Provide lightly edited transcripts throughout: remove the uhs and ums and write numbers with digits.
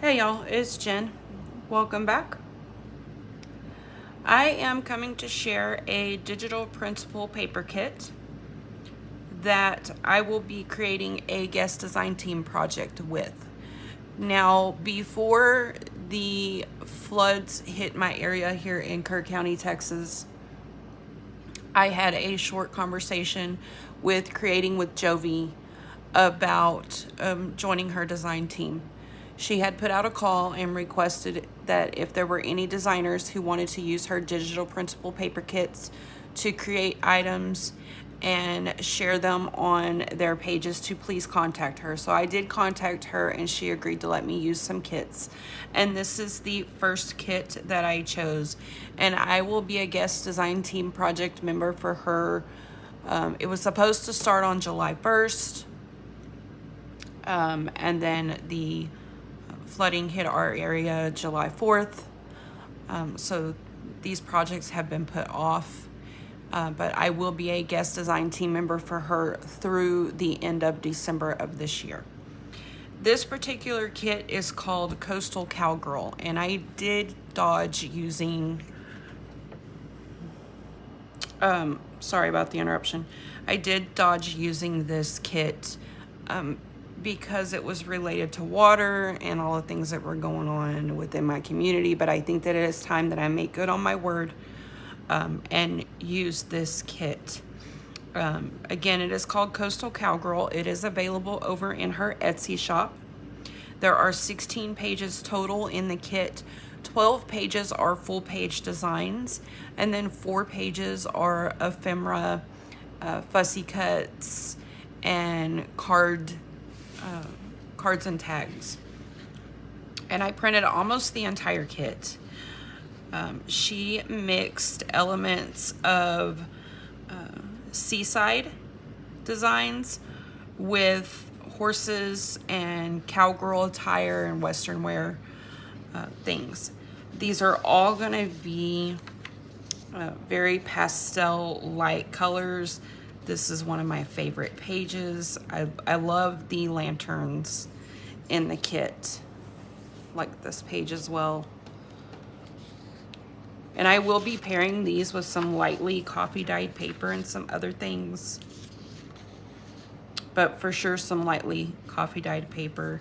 Hey y'all, it's Jen. Welcome back. I am coming to share a digital printable paper kit that I will be creating a guest design team project with. Now, before the floods hit my area here in Kerr County, Texas, I had a short conversation with Creating with Jovi about joining her design team. She had put out a call and requested that if there were any designers who wanted to use her digital printable paper kits to create items and share them on their pages, to please contact her. So I did contact her and she agreed to let me use some kits. And this is the first kit that I chose. And I will be a guest design team project member for her. It was supposed to start on July 1st. And then the flooding hit our area July 4th. So these projects have been put off. But I will be a guest design team member for her through the end of December of this year. This particular kit is called Coastal Cowgirl, and I did dodge using, sorry about the interruption. I did dodge using this kit because it was related to water and all the things that were going on within my community. But I think that it is time that I make good on my word and use this kit. Again, it is called Coastal Cowgirl. It is available over in her Etsy shop. There are 16 pages total in the kit. 12 pages are full page designs, and then 4 pages are ephemera, fussy cuts, and cards and tags. And I printed almost the entire kit. She mixed elements of seaside designs with horses and cowgirl attire and western wear things. These are all going to be very pastel light colors. This is one of my favorite pages. I love the lanterns in the kit, like this page as well. And I will be pairing these with some lightly coffee dyed paper and some other things. But for sure some lightly coffee dyed paper.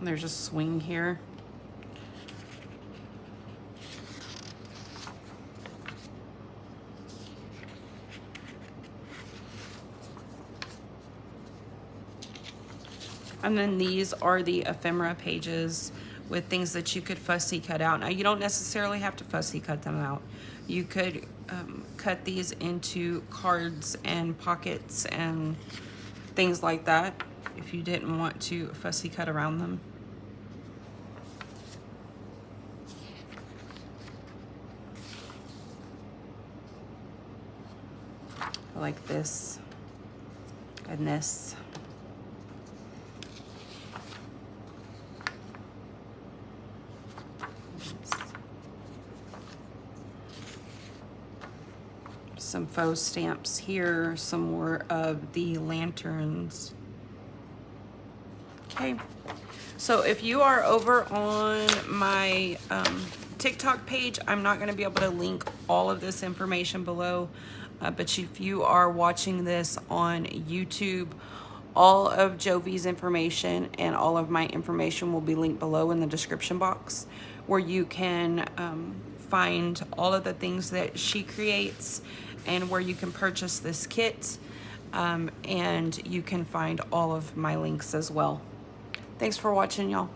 There's a swing here. And then these are the ephemera pages with things that you could fussy cut out. Now, you don't necessarily have to fussy cut them out. You could cut these into cards and pockets and things like that if you didn't want to fussy cut around them. Like this and this. Some faux stamps here, some more of the lanterns. Okay, so if you are over on my TikTok page, I'm not going to be able to link all of this information below. But if you are watching this on YouTube, all of Jovi's information and all of my information will be linked below in the description box, where you can find all of the things that she creates and where you can purchase this kit. And you can find all of my links as well. Thanks for watching, y'all.